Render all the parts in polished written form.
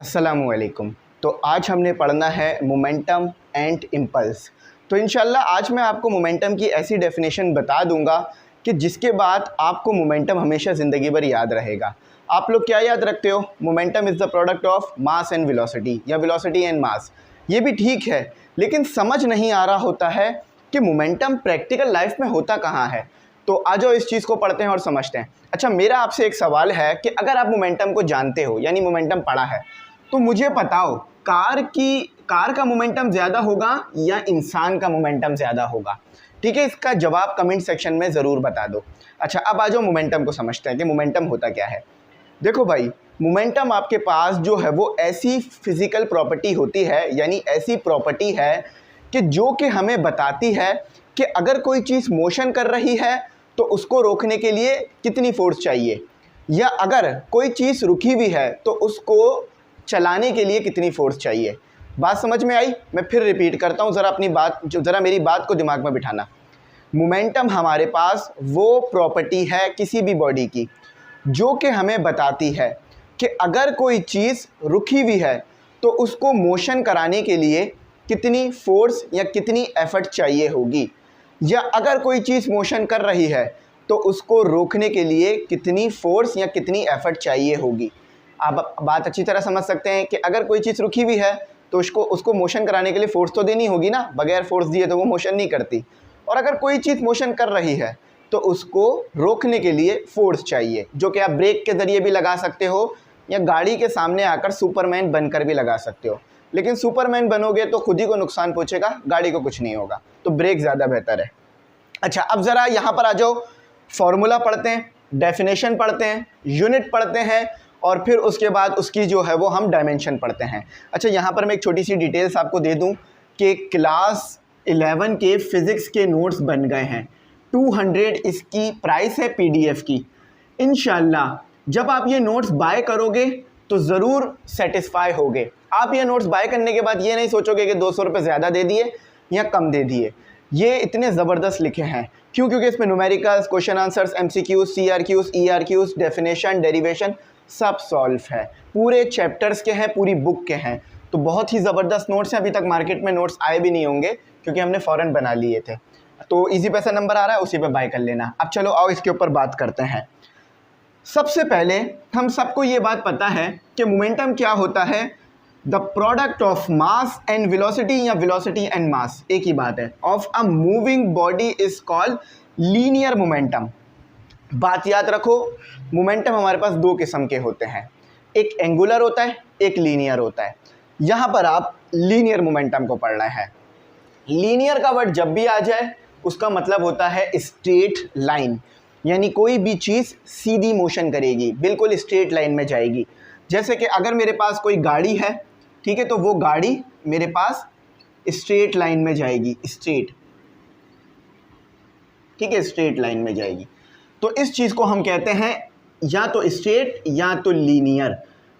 अस्सलामुअलैकुम। तो आज हमने पढ़ना है मोमेंटम एंड इम्पल्स। तो इंशाल्लाह आज मैं आपको मोमेंटम की ऐसी डेफिनेशन बता दूंगा कि जिसके बाद आपको मोमेंटम हमेशा ज़िंदगी भर याद रहेगा। आप लोग क्या याद रखते हो? Momentum is the product of mass and velocity या वेलोसिटी एंड मास। ये भी ठीक है, लेकिन समझ नहीं आ रहा होता है कि मोमेंटम प्रैक्टिकल लाइफ में होता कहाँ है। तो आ जाओ इस चीज़ को पढ़ते हैं और समझते हैं। अच्छा, मेरा आपसे एक सवाल है कि अगर आप मोमेंटम को जानते हो यानी मोमेंटम पढ़ा है तो मुझे बताओ कार का मोमेंटम ज़्यादा होगा या इंसान का मोमेंटम ज़्यादा होगा? ठीक है, इसका जवाब कमेंट सेक्शन में ज़रूर बता दो। अच्छा, अब आ जाओ मोमेंटम को समझते हैं कि मोमेंटम होता क्या है। देखो भाई, मोमेंटम आपके पास जो है वो ऐसी फिज़िकल प्रॉपर्टी होती है, यानी ऐसी प्रॉपर्टी है कि जो कि हमें बताती है कि अगर कोई चीज़ मोशन कर रही है तो उसको रोकने के लिए कितनी फोर्स चाहिए, या अगर कोई चीज़ रुकी हुई है तो उसको चलाने के लिए कितनी फोर्स चाहिए। बात समझ में आई? मैं फिर रिपीट करता हूँ, ज़रा मेरी बात को दिमाग में बिठाना। मोमेंटम हमारे पास वो प्रॉपर्टी है किसी भी बॉडी की जो कि हमें बताती है कि अगर कोई चीज़ रुकी हुई है तो उसको मोशन कराने के लिए कितनी फोर्स या कितनी एफर्ट चाहिए होगी, या अगर कोई चीज़ मोशन कर रही है तो उसको रोकने के लिए कितनी फोर्स या कितनी एफर्ट चाहिए होगी। आप बात अच्छी तरह समझ सकते हैं कि अगर कोई चीज़ रुकी हुई है तो उसको मोशन कराने के लिए फ़ोर्स तो देनी होगी ना, बगैर फोर्स दिए तो वो मोशन नहीं करती। और अगर कोई चीज़ मोशन कर रही है तो उसको रोकने के लिए फ़ोर्स चाहिए, जो कि आप ब्रेक के ज़रिए भी लगा सकते हो या गाड़ी के सामने आकर सुपरमैन बनकर भी लगा सकते हो। लेकिन सुपरमैन बनोगे तो खुद ही को नुकसान पहुँचेगा, गाड़ी को कुछ नहीं होगा, तो ब्रेक ज़्यादा बेहतर है। अच्छा, अब ज़रा यहाँ पर आ जाओ, फॉर्मूला पढ़ते हैं, डेफिनेशन पढ़ते हैं, यूनिट पढ़ते हैं और फिर उसके बाद उसकी जो है वो हम डायमेंशन पढ़ते हैं। अच्छा, यहाँ पर मैं एक छोटी सी डिटेल्स आपको दे दूँ कि क्लास 11 के फ़िज़िक्स के नोट्स बन गए हैं। 200 इसकी प्राइस है PDF की। इंशाल्लाह जब आप ये नोट्स बाय करोगे तो ज़रूर सेटिस्फाई होगे। आप ये नोट्स बाय करने के बाद ये नहीं सोचोगे कि 200 रुपये ज़्यादा दे दिए या कम दे दिए। ये इतने ज़बरदस्त लिखे हैं। क्यों? क्योंकि इसमें numericals, question answers, MCQs, CRQs, ERQs, definition, derivation सब सॉल्व है। पूरे चैप्टर्स के हैं, पूरी बुक के हैं। तो बहुत ही ज़बरदस्त नोट्स हैं। अभी तक मार्केट में नोट्स आए भी नहीं होंगे क्योंकि हमने फ़ौरन बना लिए थे। तो इजी पैसा नंबर आ रहा है, उसी पे बाय कर लेना। अब चलो आओ इसके ऊपर बात करते हैं। सबसे पहले हम सबको ये बात पता है कि मोमेंटम क्या होता है, the product of mass and velocity या वेलोसिटी एंड मास एक ही बात है, of a moving body is called linear momentum. बात याद रखो, मोमेंटम हमारे पास दो किस्म के होते हैं, एक एंगुलर होता है, एक लीनियर होता है। यहाँ पर आप लीनियर मोमेंटम को पढ़ना है। लीनियर का वर्ड जब भी आ जाए उसका मतलब होता है स्ट्रेट लाइन, यानी कोई भी चीज़ सीधी मोशन करेगी, बिल्कुल स्ट्रेट लाइन में जाएगी। जैसे कि अगर मेरे पास कोई गाड़ी है, ठीक है, तो वो गाड़ी मेरे पास स्ट्रेट लाइन में जाएगी, स्ट्रेट, ठीक है, स्ट्रेट लाइन में जाएगी। तो इस चीज़ को हम कहते हैं या तो स्ट्रेट या तो लीनियर।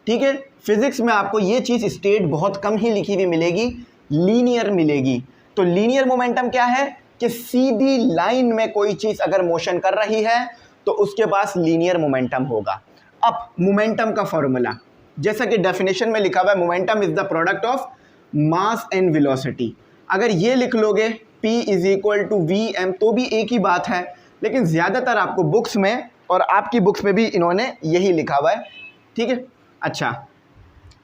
ठीक है, फिजिक्स में आपको ये चीज़ स्ट्रेट बहुत कम ही लिखी हुई मिलेगी, लीनियर मिलेगी। तो लीनियर मोमेंटम क्या है कि सीधी लाइन में कोई चीज़ अगर मोशन कर रही है तो उसके पास लीनियर मोमेंटम होगा। अब मोमेंटम का फॉर्मूला जैसा कि डेफिनेशन में लिखा हुआ है, momentum is the product of mass and velocity. अगर ये लिख लोगे P = VM तो भी एक ही बात है, लेकिन ज़्यादातर आपको बुक्स में और आपकी बुक्स में भी इन्होंने यही लिखा हुआ है। ठीक है, अच्छा,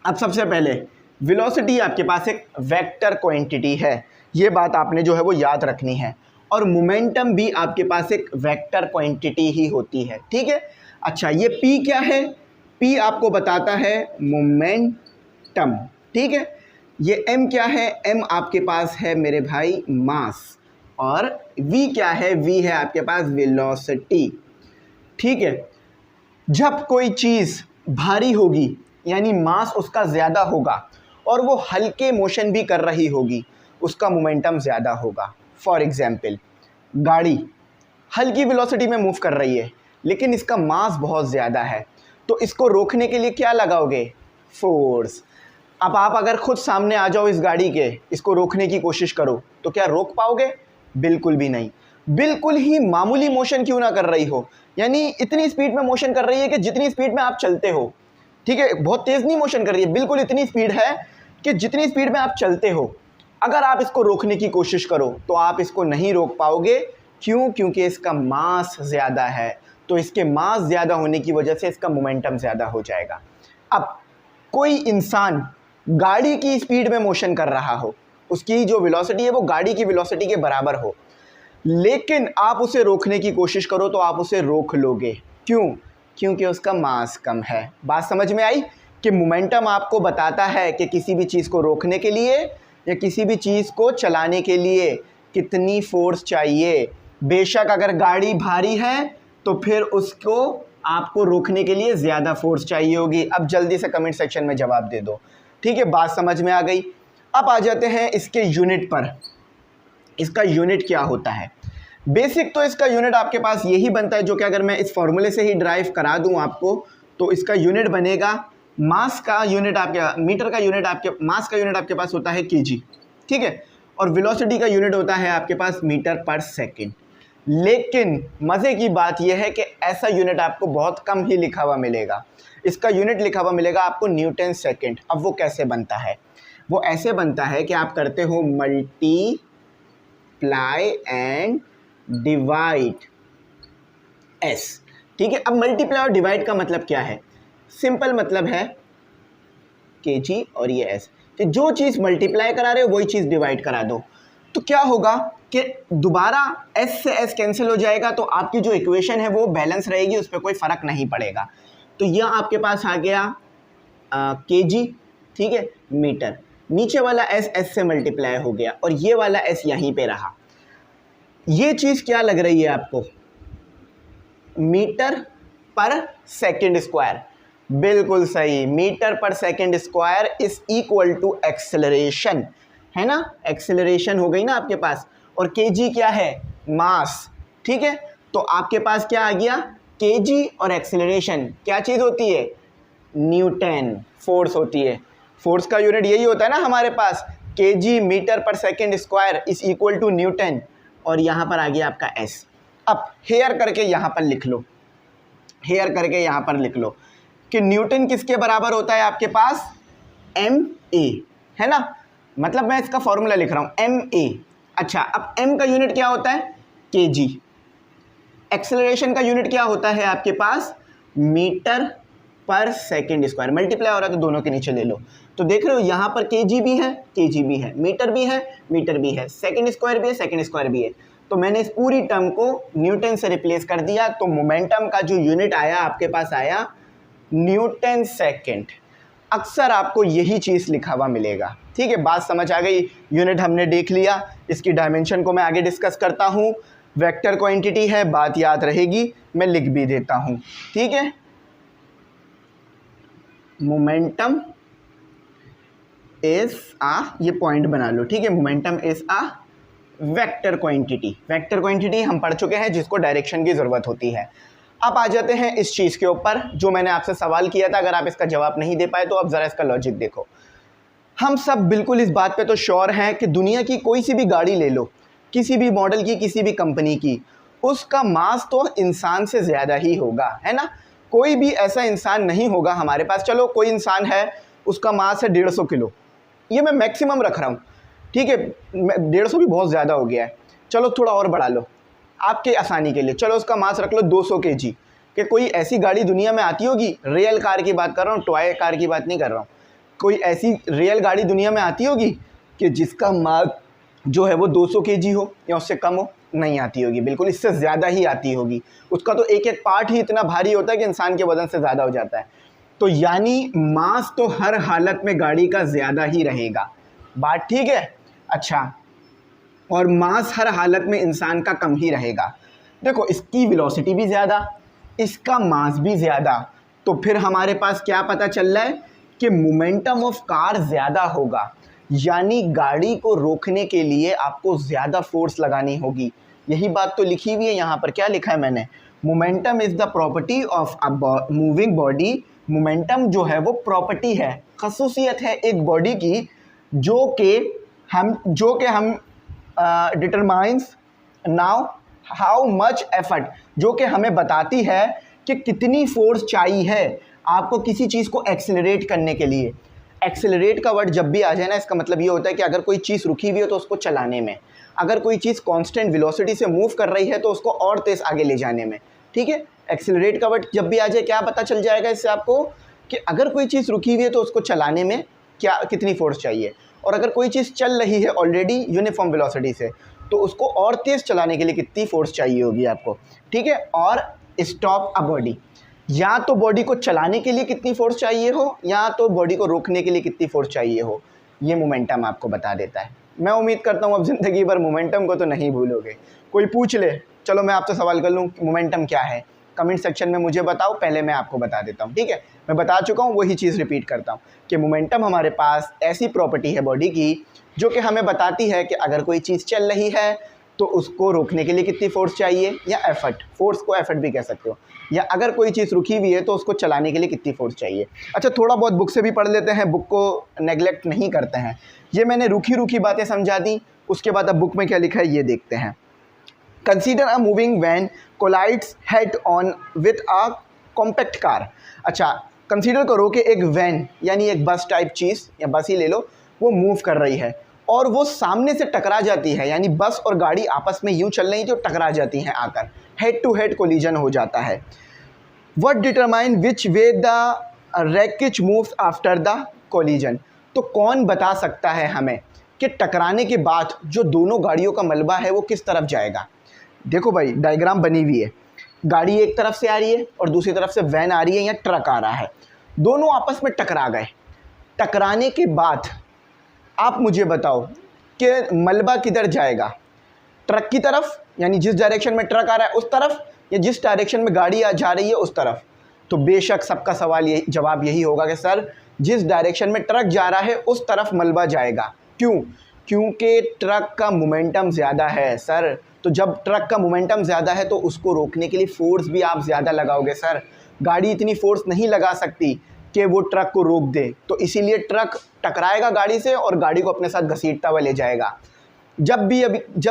अब सबसे पहले वेलोसिटी आपके पास एक वेक्टर क्वांटिटी है, ये बात आपने जो है वो याद रखनी है। और मोमेंटम भी आपके पास एक वेक्टर क्वांटिटी ही होती है। ठीक है, अच्छा, ये P क्या है? P आपको बताता है मोमेंटम। ठीक है, ये M क्या है? M आपके पास है मेरे भाई मास, और V क्या है? V है आपके पास वेलोसिटी। ठीक है, जब कोई चीज़ भारी होगी यानी मास उसका ज़्यादा होगा और वो हल्के मोशन भी कर रही होगी, उसका मोमेंटम ज़्यादा होगा। फॉर एग्जाम्पल, गाड़ी हल्की वेलोसिटी में मूव कर रही है लेकिन इसका मास बहुत ज़्यादा है, तो इसको रोकने के लिए क्या लगाओगे? फोर्स। अब आप अगर खुद सामने आ जाओ इस गाड़ी के, इसको रोकने की कोशिश करो तो क्या रोक पाओगे? बिल्कुल भी नहीं। बिल्कुल ही मामूली मोशन क्यों ना कर रही हो, यानी इतनी स्पीड में मोशन कर रही है कि जितनी स्पीड में आप चलते हो, ठीक है, बहुत तेज़ नहीं मोशन कर रही है, बिल्कुल इतनी स्पीड है कि जितनी स्पीड में आप चलते हो, अगर आप इसको रोकने की कोशिश करो तो आप इसको नहीं रोक पाओगे। क्यों? क्योंकि इसका मास ज़्यादा है, तो इसके मास ज़्यादा होने की वजह से इसका मोमेंटम ज़्यादा हो जाएगा। अब कोई इंसान गाड़ी की स्पीड में मोशन कर रहा हो, उसकी जो वेलोसिटी है वो गाड़ी की वेलोसिटी के बराबर हो, लेकिन आप उसे रोकने की कोशिश करो तो आप उसे रोक लोगे। क्यों? क्योंकि उसका मास कम है। बात समझ में आई कि मोमेंटम आपको बताता है कि किसी भी चीज़ को रोकने के लिए या किसी भी चीज़ को चलाने के लिए कितनी फोर्स चाहिए। बेशक अगर गाड़ी भारी है तो फिर उसको आपको रोकने के लिए ज़्यादा फोर्स चाहिए होगी। अब जल्दी से कमेंट सेक्शन में जवाब दे दो। ठीक है, बात समझ में आ गई। अब आ जाते हैं इसके यूनिट पर। इसका यूनिट क्या होता है? बेसिक तो इसका यूनिट आपके पास यही बनता है, जो कि अगर मैं इस फॉर्मूले से ही ड्राइव करा दूं आपको, तो इसका यूनिट बनेगा, मास का यूनिट आपके, मीटर का यूनिट आपके, मास का यूनिट आपके पास होता है केजी, ठीक है, और वेलोसिटी का यूनिट होता है आपके पास मीटर पर सेकेंड। लेकिन मज़े की बात यह है कि ऐसा यूनिट आपको बहुत कम ही लिखा हुआ मिलेगा। इसका यूनिट लिखा हुआ मिलेगा आपको न्यूटन सेकेंड। अब वो कैसे बनता है? वो ऐसे बनता है कि आप करते हो मल्टीप्लाई एंड डिवाइड एस। ठीक है, अब मल्टीप्लाई और डिवाइड का मतलब क्या है? सिंपल मतलब है केजी और ये एस, कि जो चीज़ मल्टीप्लाई करा रहे हो वही चीज़ डिवाइड करा दो। तो क्या होगा कि दोबारा एस से एस कैंसिल हो जाएगा, तो आपकी जो इक्वेशन है वो बैलेंस रहेगी, उस पर कोई फ़र्क नहीं पड़ेगा। तो यह आपके पास आ गया केजी, ठीक है, मीटर, नीचे वाला एस एस से मल्टीप्लाई हो गया और ये वाला एस यहीं पे रहा। ये चीज़ क्या लग रही है आपको? Metre per second square. बिल्कुल सही, metre per second square is equal to acceleration, है ना, एक्सेलरेशन हो गई ना आपके पास। और केजी क्या है? मास, ठीक है। तो आपके पास क्या आ गया? केजी और एक्सेलरेशन क्या चीज़ होती है? न्यूटन, फोर्स होती है। फोर्स का यूनिट यही होता है ना हमारे पास, kg metre per second square is equal to newton, और यहाँ पर आ गया आपका एस। अब हेयर करके यहाँ पर लिख लो, हेयर करके यहाँ पर लिख लो कि न्यूटन किसके बराबर होता है आपके पास? एम ए, है ना, मतलब मैं इसका फॉर्मूला लिख रहा हूँ एम ए। अच्छा, अब एम का यूनिट क्या होता है? केजी। एक्सेलरेशन का यूनिट क्या होता है आपके पास? Metre per second square. Multiply हो रहा है तो दोनों के नीचे ले लो। तो देख रहे हो यहाँ पर केजी भी है, केजी भी है, मीटर भी है, मीटर भी है, सेकेंड स्क्वायर भी है, सेकेंड स्क्वायर भी है। तो मैंने इस पूरी टर्म को न्यूटन से रिप्लेस कर दिया, तो मोमेंटम का जो यूनिट आया आपके पास आया न्यूटन सेकेंड। अक्सर आपको यही चीज़ लिखा हुआ मिलेगा। ठीक है, बात समझ आ गई। यूनिट हमने देख लिया, इसकी डायमेंशन को मैं आगे डिस्कस करता हूँ। वेक्टर क्वांटिटी है, बात याद रहेगी, मैं लिख भी देता हूँ। ठीक है, मोमेंटम इज आ, ये पॉइंट बना लो, ठीक है, momentum is a vector quantity. Vector quantity हम पढ़ चुके हैं, जिसको डायरेक्शन की ज़रूरत होती है। अब आ जाते हैं इस चीज़ के ऊपर जो मैंने आपसे सवाल किया था। अगर आप इसका जवाब नहीं दे पाए तो अब ज़रा इसका लॉजिक देखो। हम सब बिल्कुल इस बात पे तो श्योर हैं कि दुनिया की कोई सी भी गाड़ी ले लो, किसी भी मॉडल की, किसी भी कंपनी की, उसका मास तो इंसान से ज़्यादा ही होगा, है ना। कोई भी ऐसा इंसान नहीं होगा हमारे पास, चलो कोई इंसान है उसका मास है 150 किलो, ये मैं मैक्सिमम रख रहा हूँ, ठीक है, 150 भी बहुत ज़्यादा हो गया है, चलो थोड़ा और बढ़ा लो आपके आसानी के लिए, चलो उसका मास रख लो 200 kg। कि कोई ऐसी गाड़ी दुनिया में आती होगी, रियल कार की बात कर रहा हूँ, टॉय कार की बात नहीं कर रहा हूँ, कोई ऐसी रियल गाड़ी दुनिया में आती होगी कि जिसका मास जो है वो 200 kg हो या उससे कम हो? नहीं आती होगी, बिल्कुल इससे ज़्यादा ही आती होगी। उसका तो एक एक पार्ट ही इतना भारी होता है कि इंसान के वजन से ज़्यादा हो जाता है। तो यानी मास तो हर हालत में गाड़ी का ज़्यादा ही रहेगा, बात ठीक है। अच्छा, और मास हर हालत में इंसान का कम ही रहेगा। देखो, इसकी वेलोसिटी भी ज़्यादा, इसका मास भी ज़्यादा, तो फिर हमारे पास क्या पता चल रहा है कि मोमेंटम ऑफ कार ज़्यादा होगा, यानी गाड़ी को रोकने के लिए आपको ज़्यादा फोर्स लगानी होगी। यही बात तो लिखी हुई है यहाँ पर। क्या लिखा है मैंने? Momentum is the property of a moving body. Momentum जो है वो प्रॉपर्टी है, खसूसियत है एक बॉडी की, जो कि हम determines now how much effort, जो कि हमें बताती है कि कितनी फोर्स चाहिए है आपको किसी चीज़ को एक्सेलरेट करने के लिए, एक्सेलरेट का वर्ड जब भी आ जाए ना, इसका मतलब ये होता है कि अगर कोई चीज़ रुकी हुई है तो उसको चलाने में, अगर कोई चीज़ कांस्टेंट वेलोसिटी से मूव कर रही है तो उसको और तेज़ आगे ले जाने में। ठीक है, एक्सेलरेट का वर्ड जब भी आ जाए क्या पता चल जाएगा इससे आपको कि अगर कोई चीज़ रुकी हुई है तो उसको चलाने में क्या कितनी फोर्स चाहिए, और अगर कोई चीज़ चल रही है ऑलरेडी यूनिफॉर्म वेलोसिटी से तो उसको और तेज़ चलाने के लिए कितनी फोर्स चाहिए होगी आपको। ठीक है, और स्टॉप अ बॉडी, या तो बॉडी को चलाने के लिए कितनी फोर्स चाहिए हो या तो बॉडी को रोकने के लिए कितनी फोर्स चाहिए हो, ये मोमेंटम आपको बता देता है। मैं उम्मीद करता हूँ अब ज़िंदगी भर मोमेंटम को तो नहीं भूलोगे। कोई पूछ ले, चलो मैं आपसे सवाल कर लूँ मोमेंटम क्या है, कमेंट सेक्शन में मुझे बताओ, पहले मैं आपको बता देता हूँ। ठीक है, मैं बता चुका हूँ, वही चीज़ रिपीट करता हूँ कि मोमेंटम हमारे पास ऐसी प्रॉपर्टी है बॉडी की जो कि हमें बताती है कि अगर कोई चीज़ चल रही है तो उसको रोकने के लिए कितनी फोर्स चाहिए, या एफर्ट, फोर्स को एफर्ट भी कह सकते हो, या अगर कोई चीज़ रुकी हुई है तो उसको चलाने के लिए कितनी फोर्स चाहिए। अच्छा, थोड़ा बहुत बुक से भी पढ़ लेते हैं, बुक को नेगलेक्ट नहीं करते हैं। ये मैंने रूखी रूखी बातें समझा दी, उसके बाद अब बुक में क्या लिखा है ये देखते हैं। Consider a moving van collides head on with a compact car. अच्छा, कंसीडर करो कि एक वैन यानी एक बस टाइप चीज़, या बस ही ले लो, वो मूव कर रही है और वो सामने से टकरा जाती है, यानी बस और गाड़ी आपस में यूँ चल रही जो टकरा जाती हैं, आकर हेड टू हेड कोलिजन हो जाता है। What determine which way the wreckage moves after the collision. तो कौन बता सकता है हमें कि टकराने के बाद जो दोनों गाड़ियों का मलबा है वो किस तरफ जाएगा। देखो भाई, डायग्राम बनी हुई है, गाड़ी एक तरफ से आ रही है और दूसरी तरफ से वैन आ रही है या ट्रक आ रहा है, दोनों आपस में टकरा गए। टकराने के बाद आप मुझे बताओ कि मलबा किधर जाएगा, ट्रक की तरफ, यानी जिस डायरेक्शन में ट्रक आ रहा है उस तरफ, या जिस डायरेक्शन में गाड़ी जा रही है उस तरफ। तो बेशक सबका सवाल यही, जवाब यही होगा कि सर जिस डायरेक्शन में ट्रक जा रहा है उस तरफ मलबा जाएगा। क्यों? क्योंकि ट्रक का मोमेंटम ज़्यादा है सर। तो जब ट्रक का मोमेंटम ज़्यादा है तो उसको रोकने के लिए फ़ोर्स भी आप ज़्यादा लगाओगे सर। गाड़ी इतनी फ़ोर्स नहीं लगा सकती कि वो ट्रक को रोक दे, तो इसीलिए ट्रक टकराएगा गाड़ी से और गाड़ी को अपने साथ घसीटता हुआ ले जाएगा। जब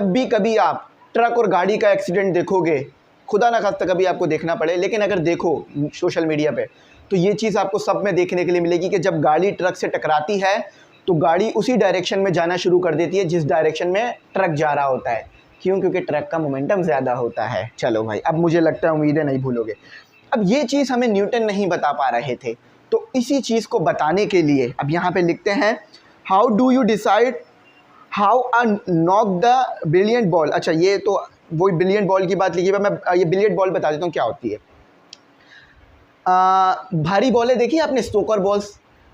भी कभी आप ट्रक और गाड़ी का एक्सीडेंट देखोगे, खुदा ना खास्ता कभी आपको देखना पड़े, लेकिन अगर देखो सोशल मीडिया पे तो ये चीज़ आपको सब में देखने के लिए मिलेगी कि जब गाड़ी ट्रक से टकराती है तो गाड़ी उसी डायरेक्शन में जाना शुरू कर देती है जिस डायरेक्शन में ट्रक जा रहा होता है। क्यों? क्योंकि ट्रक का मोमेंटम ज़्यादा होता है। चलो भाई, अब मुझे लगता है उम्मीदें नहीं भूलोगे। अब ये चीज़ हमें न्यूटन नहीं बता पा रहे थे, तो इसी चीज़ को बताने के लिए अब यहाँ पे लिखते हैं, how do you decide how a knock the billiard ball. अच्छा, ये तो वही बिलियर्ड बॉल की बात लिखी है, मैं ये बिलियर्ड बॉल बता देता हूँ क्या होती है। भारी बॉलें देखी आपने, स्नूकर बॉल्स,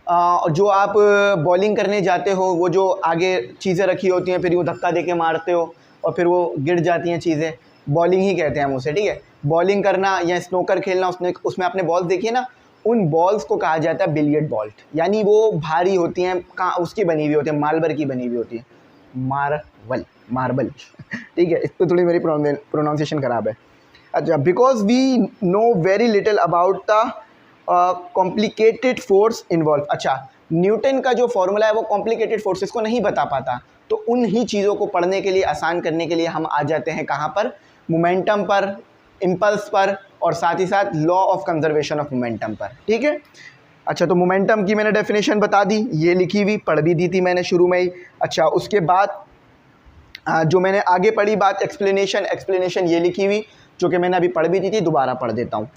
जो आप बॉलिंग करने जाते हो, वो जो आगे चीज़ें रखी होती हैं, फिर वो धक्का दे के मारते हो और फिर वो गिर जाती हैं चीज़ें, बॉलिंग ही कहते हैं हम उसे। ठीक है, बॉलिंग करना या स्नूकर खेलना, उसमें आपने बॉल्स देखी है ना, उन बॉल्स को कहा जाता है बिलियर्ड बॉल। यानी वो भारी होती हैं, कहाँ उसकी बनी हुई होती है, मार्बल की बनी हुई होती है, मार्बल ठीक है, इस पर थोड़ी मेरी प्रोनाउंसिएशन ख़राब है। अच्छा, because we know very little about the complicated force involve. अच्छा, न्यूटन का जो फॉर्मूला है वो कॉम्प्लिकेटेड फोर्सेस को नहीं बता पाता, तो उन ही चीज़ों को पढ़ने के लिए, आसान करने के लिए हम आ जाते हैं कहाँ पर, मोमेंटम पर, इम्पल्स पर, और साथ ही साथ law of conservation of momentum पर। ठीक है, अच्छा, तो मोमेंटम की मैंने डेफिनेशन बता दी, ये लिखी हुई पढ़ भी दी थी मैंने शुरू में ही। अच्छा, उसके बाद जो मैंने आगे पढ़ी बात, एक्सप्लेनेशन ये लिखी हुई जो कि मैंने अभी पढ़ भी दी थी, दोबारा पढ़ देता हूँ।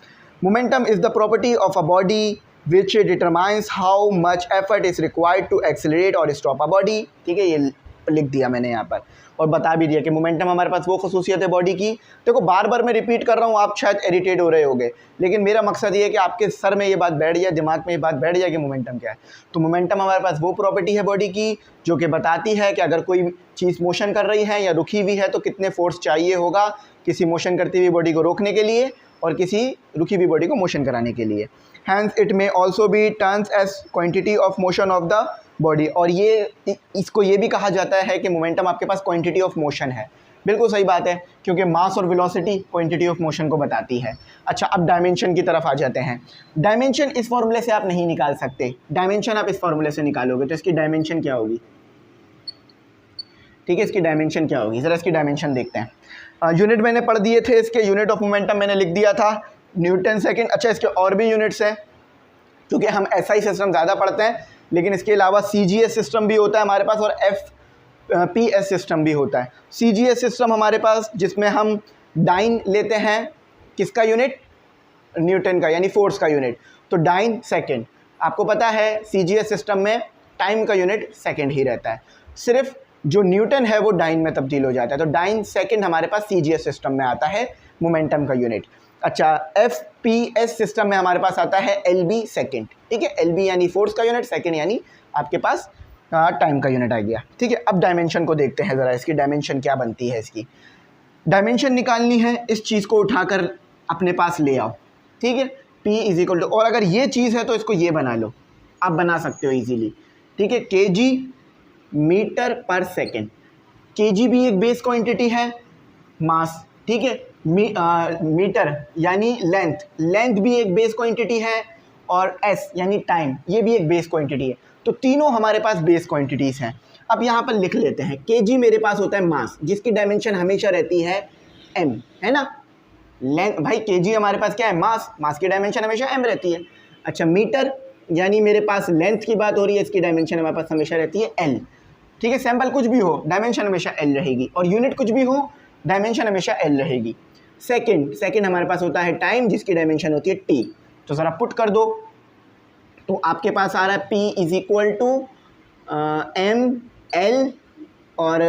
Momentum is the property of a body which determines how much effort is required to accelerate or stop a body. ठीक है, ये लिख दिया मैंने यहाँ पर और बता भी दिया कि मोमेंटम हमारे पास वो खसूसियत है बॉडी की। देखो, बार बार मैं रिपीट कर रहा हूँ, आप शायद इरिटेट हो रहे होगे, लेकिन मेरा मकसद ये है कि आपके सर में ये बात बैठ जाए, दिमाग में ये बात बैठ जाए कि मोमेंटम क्या है। तो मोमेंटम हमारे पास वो प्रॉपर्टी है बॉडी की जो कि बताती है कि अगर कोई चीज़ मोशन कर रही है या रुकी हुई है तो कितने फोर्स चाहिए होगा किसी मोशन करती हुई बॉडी को रोकने के लिए और किसी रुकी हुई बॉडी को मोशन कराने के लिए। Hence it may also be terms as quantity of motion of the body. और ये इसको ये भी कहा जाता है कि मोमेंटम आपके पास क्वांटिटी ऑफ मोशन है। बिल्कुल सही बात है, क्योंकि मास और वेलोसिटी क्वांटिटी ऑफ मोशन को बताती है। अच्छा, अब डायमेंशन की तरफ आ जाते हैं। डायमेंशन इस फॉर्मूले से आप नहीं निकाल सकते, डायमेंशन आप इस फॉर्मूले से निकालोगे तो इसकी डायमेंशन क्या होगी। ठीक है, इसकी डायमेंशन क्या होगी, ज़रा इसकी डायमेंशन देखते हैं। यूनिट मैंने पढ़ दिए थे, इसके यूनिट ऑफ मोमेंटम मैंने लिख दिया था न्यूटन सेकेंड। अच्छा, इसके और भी यूनिट्स हैं, क्योंकि हम SI सिस्टम ज़्यादा पढ़ते हैं, लेकिन इसके अलावा CGS सिस्टम भी होता है हमारे पास और FPS सिस्टम भी होता है। CGS सिस्टम हमारे पास जिसमें हम डाइन लेते हैं, किसका यूनिट, न्यूटन का, यानी फोर्स का यूनिट, तो डाइन सेकेंड। आपको पता है CGS सिस्टम में टाइम का यूनिट सेकेंड ही रहता है, सिर्फ जो न्यूटन है वो डाइन में तब्दील हो जाता है, तो डाइन सेकेंड हमारे पास CGS सिस्टम में आता है मोमेंटम का यूनिट। अच्छा, FPS सिस्टम में हमारे पास आता है LB सेकेंड, ठीक है, LB यानी फोर्स का यूनिट, सेकेंड यानी आपके पास टाइम का यूनिट आ गया, ठीक है। अब डायमेंशन को देखते हैं ज़रा, इसकी डायमेंशन क्या बनती है। इसकी डायमेंशन निकालनी है, इस चीज़ को उठाकर अपने पास ले आओ, ठीक है, P इज इक्वल टू, और अगर ये चीज़ है तो इसको ये बना लो, आप बना सकते हो इजीली, ठीक है, kg metre per second. kg भी एक बेस क्वांटिटी है, मास, ठीक है, मीटर यानी लेंथ भी एक बेस क्वांटिटी है, और s यानी टाइम, ये भी एक बेस क्वांटिटी है। तो तीनों हमारे पास बेस क्वांटिटीज़ हैं। अब यहाँ पर लिख लेते हैं, kg मेरे पास होता है मास, जिसकी डायमेंशन हमेशा रहती है m, है ना। लेंथ, भाई kg हमारे पास क्या है, मास की डायमेंशन हमेशा m रहती है। अच्छा, मीटर यानी मेरे पास लेंथ की बात हो रही है, इसकी डायमेंशन हमारे पास हमेशा रहती है l, ठीक है। सैंपल कुछ भी हो, डायमेंशन हमेशा l रहेगी, और यूनिट कुछ भी हो, डायमेंशन हमेशा l रहेगी। सेकेंड हमारे पास होता है टाइम, जिसकी डायमेंशन होती है t। तो ज़रा पुट कर दो, तो आपके पास आ रहा है P is equal to ml, और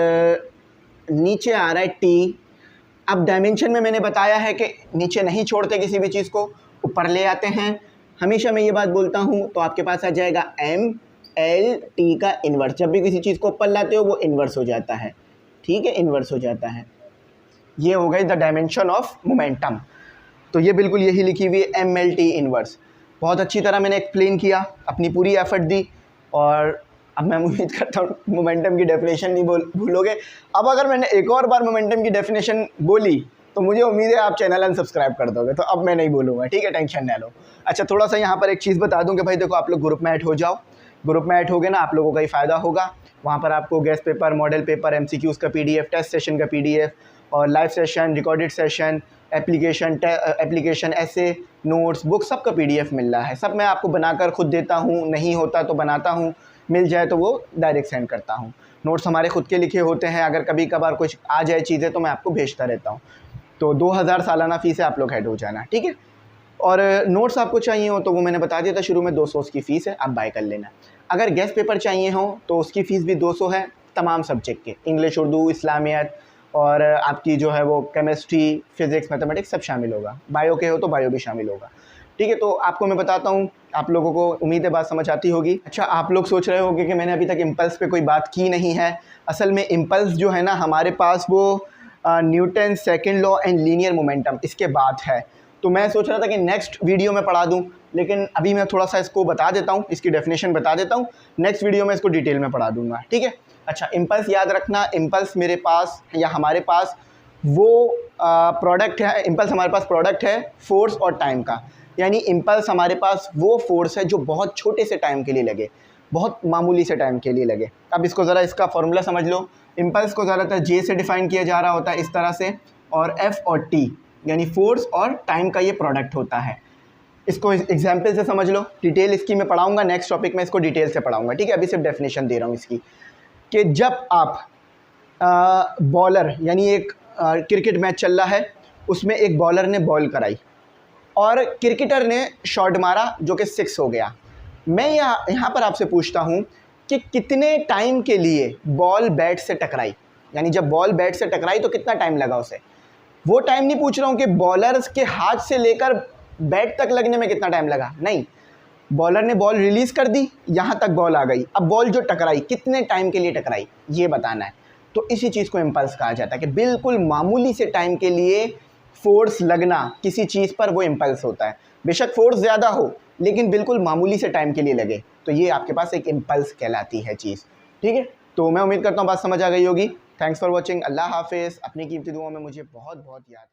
नीचे आ रहा है t। अब डायमेंशन में मैंने बताया है कि नीचे नहीं छोड़ते किसी भी चीज़ को, ऊपर ले आते हैं, हमेशा मैं ये बात बोलता हूँ। तो आपके पास आ जाएगा ml/t का इन्वर्स, जब भी किसी चीज़ को ऊपर लाते हो वो इन्वर्स हो जाता है, ठीक है, इन्वर्स हो जाता है। ये हो गई द डायमेंशन ऑफ मोमेंटम। तो ये बिल्कुल यही लिखी हुई है, ml/t इन्वर्स। बहुत अच्छी तरह मैंने एक्सप्लेन किया, अपनी पूरी एफर्ट दी, और अब मैं उम्मीद करता हूँ मोमेंटम की डेफिनेशन नहीं भूलोगे। अब अगर मैंने एक और बार मोमेंटम की डेफिनेशन बोली तो मुझे उम्मीद है आप चैनल अनसब्सक्राइब कर दोगे, तो अब मैं नहीं बोलूँगा, ठीक है, टेंशन ना लो। अच्छा, थोड़ा सा यहाँ पर एक चीज़ बता दूँ कि भाई देखो, आप लोग ग्रुप में ऐड हो जाओ, ग्रुप में ऐड हो गए ना, आप लोगों का ही फ़ायदा होगा। वहाँ पर आपको guest paper, model paper, MCQs का PDF, टेस्ट सेशन का PDF, और live session, recorded session, application, ऐसे, नोट्स, बुक, सब का PDF मिल रहा है। सब मैं आपको बनाकर खुद देता हूँ, नहीं होता तो बनाता हूँ, मिल जाए तो वो डायरेक्ट सेंड करता हूँ। नोट्स हमारे खुद के लिखे होते हैं, अगर कभी कभार कुछ आ जाए चीज़ें तो मैं आपको भेजता रहता हूँ। तो 2000 सालाना फ़ीस है, आप लोग हेड हो जाना, ठीक है। और नोट्स आपको चाहिए हो तो वो मैंने बता दिया था शुरू में, 200 उसकी फ़ीस है, आप बाय कर लेना। अगर गेस्ट पेपर चाहिए हो तो उसकी फ़ीस भी 200 है, तमाम सब्जेक्ट के, इंग्लिश, उर्दू, इस्लामियत, और आपकी जो है वो केमिस्ट्री, फिज़िक्स, मैथमेटिक्स सब शामिल होगा। बायो के हो तो बायो भी शामिल होगा, ठीक है। तो आपको मैं बताता हूँ, आप लोगों को उम्मीद है बात समझ आती होगी। अच्छा, आप लोग सोच रहे होंगे कि मैंने अभी तक इम्पल्स पे कोई बात की नहीं है। असल में इम्पल्स जो है ना हमारे पास, वो Newton second law and linear momentum, इसके बाद है। तो मैं सोच रहा था कि नेक्स्ट वीडियो में पढ़ा दूँ, लेकिन अभी मैं थोड़ा सा इसको बता देता हूँ, इसकी डेफिनेशन बता देता हूँ, नेक्स्ट वीडियो में इसको डिटेल में पढ़ा दूँगा, ठीक है। अच्छा, इम्पल्स याद रखना, इम्पल्स मेरे पास या हमारे पास वो प्रोडक्ट है, इम्पल्स हमारे पास प्रोडक्ट है फोर्स और टाइम का। यानी इम्पल्स हमारे पास वो फोर्स है जो बहुत छोटे से टाइम के लिए लगे, बहुत मामूली से टाइम के लिए लगे। अब इसको ज़रा, इसका फॉर्मूला समझ लो। इम्पल्स को ज़्यादातर J से डिफ़ाइन किया जा रहा होता है, इस तरह से, और F और T यानी फोर्स और टाइम का ये प्रोडक्ट होता है। इसको एग्जाम्पल से समझ लो, डिटेल इसकी मैं पढ़ाऊँगा नेक्स्ट टॉपिक में, इसको डिटेल से पढ़ाऊँगा, ठीक है। अभी सिर्फ डेफिनेशन दे रहा हूँ इसकी, कि जब आप बॉलर, यानी एक क्रिकेट मैच चल रहा है, उसमें एक बॉलर ने बॉल कराई और क्रिकेटर ने शॉट मारा जो कि 6 हो गया। मैं यहाँ पर आपसे पूछता हूँ कि कितने टाइम के लिए बॉल बैट से टकराई, यानी जब बॉल बैट से टकराई तो कितना टाइम लगा उसे। वो टाइम नहीं पूछ रहा हूँ कि बॉलर्स के हाथ से लेकर बैट तक लगने में कितना टाइम लगा, नहीं, बॉलर ने बॉल रिलीज़ कर दी, यहाँ तक बॉल आ गई, अब बॉल जो टकराई कितने टाइम के लिए टकराई, ये बताना है। तो इसी चीज़ को इम्पल्स कहा जाता है कि बिल्कुल मामूली से टाइम के लिए फोर्स लगना किसी चीज़ पर, वो इम्पल्स होता है। बेशक फोर्स ज़्यादा हो लेकिन बिल्कुल मामूली से टाइम के लिए लगे, तो ये आपके पास एक इम्पल्स कहलाती है चीज़, ठीक है। तो मैं उम्मीद करता हूँ बात समझ आ गई होगी। थैंक्स फॉर वॉचिंग, अल्लाह हाफिज़। अपनी कीमती दुआओं में मुझे बहुत बहुत याद